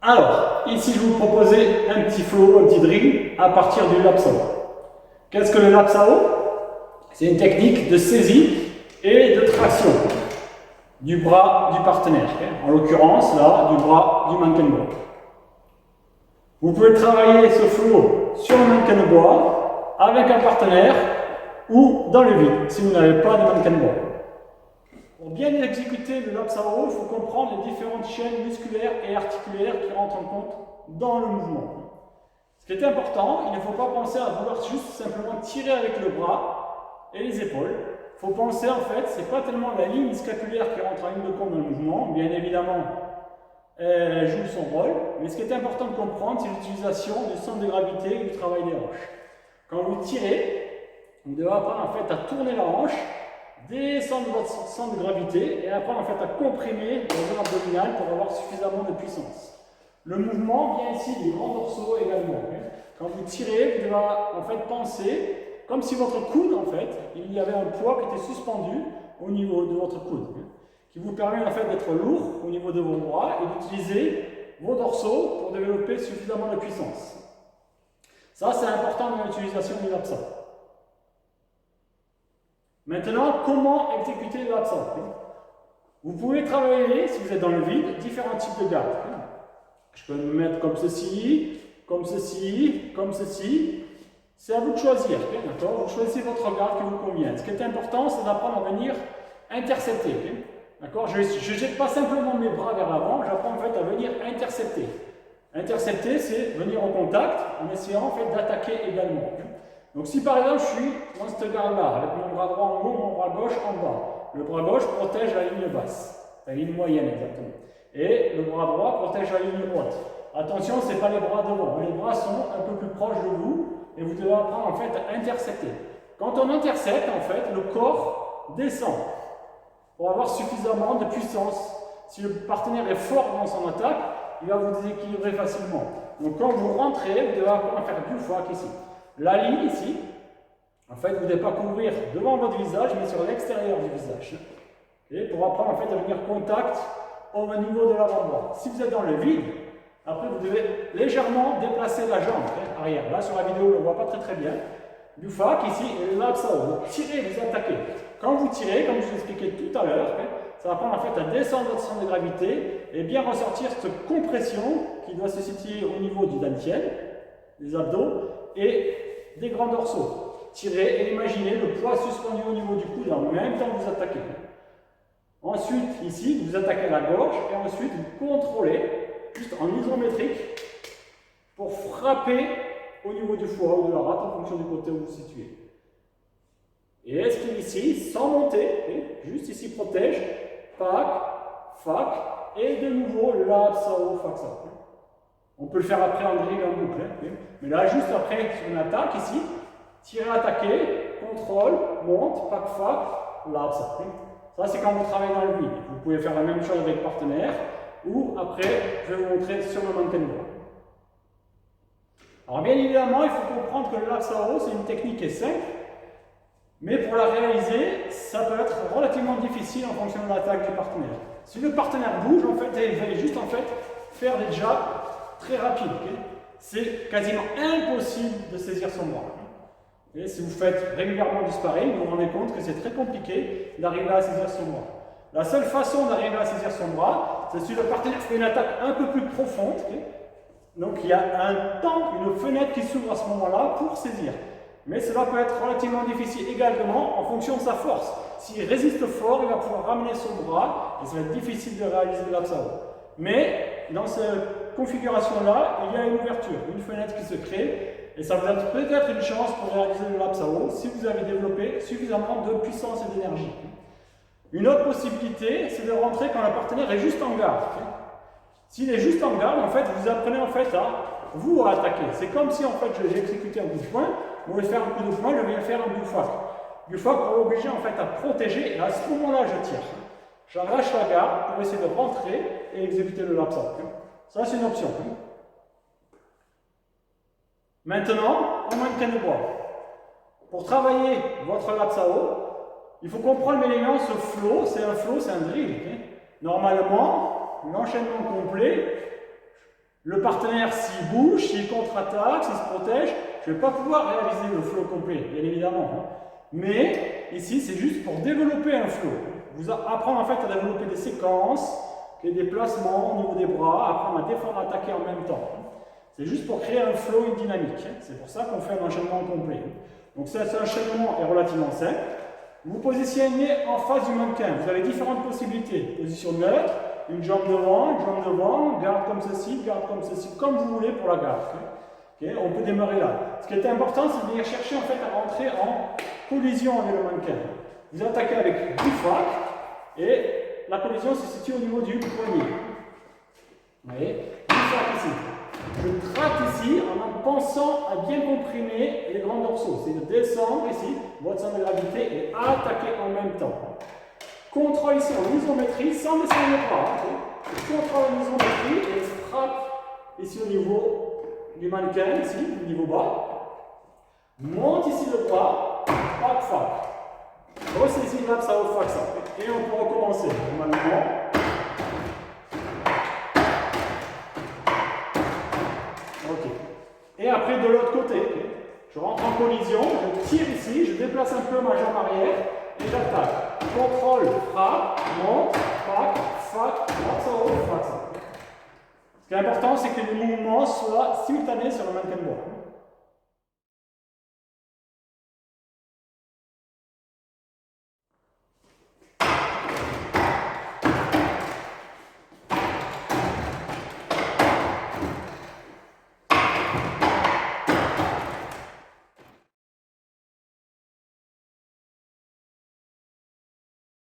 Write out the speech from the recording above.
Alors, ici, je vais vous proposer un petit flow, un petit drill à partir du lapsao. Qu'est-ce que le lapsao? C'est une technique de saisie et de traction du bras du partenaire. En l'occurrence, là, du bras du mannequin de bois. Vous pouvez travailler ce flow sur le mannequin de bois, avec un partenaire ou dans le vide, si vous n'avez pas de mannequin de bois. Pour bien exécuter le lapsao, il faut comprendre les différentes chaînes musculaires et articulaires qui rentrent en compte dans le mouvement. Ce qui est important, il ne faut pas penser à vouloir juste simplement tirer avec le bras et les épaules. Il faut penser en fait, c'est pas tellement la ligne scapulaire qui rentre en ligne de compte dans le mouvement, bien évidemment, elle joue son rôle, mais ce qui est important de comprendre, c'est l'utilisation du centre de gravité et du travail des hanches. Quand vous tirez, vous devez apprendre en fait à tourner la hanche, descendre votre centre de gravité et apprendre en fait à comprimer la zone abdominale pour avoir suffisamment de puissance. Le mouvement vient ici du grand dorsaux également. Quand vous tirez, vous devez en fait penser comme si votre coude, en fait, il y avait un poids qui était suspendu au niveau de votre coude, qui vous permet en fait d'être lourd au niveau de vos bras et d'utiliser vos dorsaux pour développer suffisamment de puissance. Ça, c'est important dans l'utilisation du lapsao. Maintenant, comment exécuter le lapsao? Vous pouvez travailler, si vous êtes dans le vide, différents types de gardes. Je peux me mettre comme ceci, comme ceci, comme ceci. C'est à vous de choisir, d'accord? Vous choisissez votre garde qui vous convient. Ce qui est important, c'est d'apprendre à venir intercepter. D'accord? Je ne jette pas simplement mes bras vers l'avant, j'apprends en fait à venir intercepter. Intercepter, c'est venir en contact en essayant en fait d'attaquer également. Donc si par exemple je suis dans cette garde-là, avec mon bras droit en haut, mon bras gauche en bas, le bras gauche protège la ligne basse, la ligne moyenne exactement. Et le bras droit protège la ligne haute. Attention, ce n'est pas les bras devant, les bras sont un peu plus proches de vous et vous devez apprendre en fait à intercepter. Quand on intercepte, en fait, le corps descend pour avoir suffisamment de puissance. Si le partenaire est fort dans son attaque, il va vous déséquilibrer facilement. Donc quand vous rentrez, vous devez apprendre à faire du foie ici. La ligne ici, en fait, vous ne devez pas couvrir devant votre visage, mais sur l'extérieur du visage. Et pour apprendre en fait à venir contact au niveau de l'avant-bras. Si vous êtes dans le vide, après vous devez légèrement déplacer la jambe arrière. Là sur la vidéo, on ne le voit pas très bien. Du fac ici et le lapsao. Vous tirez, vous attaquez. Quand vous tirez, comme je vous expliquais tout à l'heure, ça va apprendre en fait à descendre votre centre de gravité et bien ressortir cette compression qui doit se situer au niveau du dantian, des abdos et des grands dorsaux. Tirez et imaginez le poids suspendu au niveau du coude en même temps que vous attaquez. Ensuite, ici, vous attaquez la gorge et ensuite vous contrôlez, juste en isométrique, pour frapper au niveau du foie ou de la rate en fonction du côté où vous vous situez. Et esquive ici, sans monter, juste ici protège, fac, fac, et de nouveau lapsao, fac. On peut le faire après en drill en boucle, mais là juste après sur une attaque ici, tirer, attaquer, contrôle, monte, fac, fac, lapsao. Ça c'est quand vous travaillez dans le vide. Vous pouvez faire la même chose avec le partenaire, ou après je vais vous montrer sur le mannequin de bois. Alors bien évidemment, il faut comprendre que le lapsao c'est une technique qui est simple, mais pour la réaliser, ça peut être relativement difficile en fonction de l'attaque du partenaire. Si le partenaire bouge, en fait, il va juste en fait faire des jabs très rapides. C'est quasiment impossible de saisir son bras. Et si vous faites régulièrement du sparring, vous vous rendez compte que c'est très compliqué d'arriver à saisir son bras. La seule façon d'arriver à saisir son bras, c'est si le partenaire fait une attaque un peu plus profonde. Donc il y a un temps, une fenêtre qui s'ouvre à ce moment-là pour saisir. Mais cela peut être relativement difficile également en fonction de sa force. S'il résiste fort, il va pouvoir ramener son bras et ça va être difficile de réaliser le lapsao. Mais dans cette configuration-là, il y a une ouverture, une fenêtre qui se crée et ça vous donne peut-être une chance pour réaliser le lapsao si vous avez développé suffisamment de puissance et d'énergie. Une autre possibilité, c'est de rentrer quand le partenaire est juste en garde. S'il est juste en garde, en fait, vous apprenez en fait à vous à attaquer. C'est comme si en fait j'ai exécuté un coup de poing. Au lieu de faire un coup de poing, je viens faire un du fac. Du fac pour l'obliger en fait à protéger et à ce moment-là je tire. J'arrache la garde pour essayer de rentrer et exécuter le lapsao. Ça c'est une option. Maintenant, en mannequin de bois. Pour travailler votre lapsao, il faut comprendre l'élément, ce flow, c'est un drill. Normalement, l'enchaînement complet, Le partenaire, s'il bouge, s'il contre-attaque, s'il se protège, je ne vais pas pouvoir réaliser le flow complet, bien évidemment. Hein. Mais ici, c'est juste pour développer un flow. Vous apprendre en fait à développer des séquences, des placements au niveau des bras, apprendre à défendre, attaquer en même temps. C'est juste pour créer un flow, une dynamique. C'est pour ça qu'on fait un enchaînement complet. Donc cet enchaînement est relativement simple. Vous positionnez en face du mannequin. Vous avez différentes possibilités. Position neutre, une jambe devant, garde comme ceci, comme vous voulez pour la garde. Okay, on peut démarrer là. Ce qui est important, c'est de venir chercher en fait à rentrer en collision avec le mannequin. Vous attaquez avec du frac et la collision se situe au niveau du poignet. Vous voyez, du frac ici. Je traque ici en pensant à bien comprimer les grands dorsaux. C'est de descendre ici, votre centre de gravité et attaquer en même temps. Contrôle ici en isométrie sans descendre les bras. Okay. Contrôle en isométrie et frappe ici au niveau du mannequin, ici, au niveau bas. Monte ici le bras, frac, frac. Ressaisis là, ça au frac, ça. Et on peut recommencer. Normalement. Ok. Et après, de l'autre côté, okay. Je rentre en collision, je tire ici, je déplace un peu ma jambe arrière et j'attaque. Contrôle, frappe, monte, frac, frac, frac, ça haut, frac, ça. Ce qui est important, c'est que les mouvements soient simultanés sur le mannequin de bois.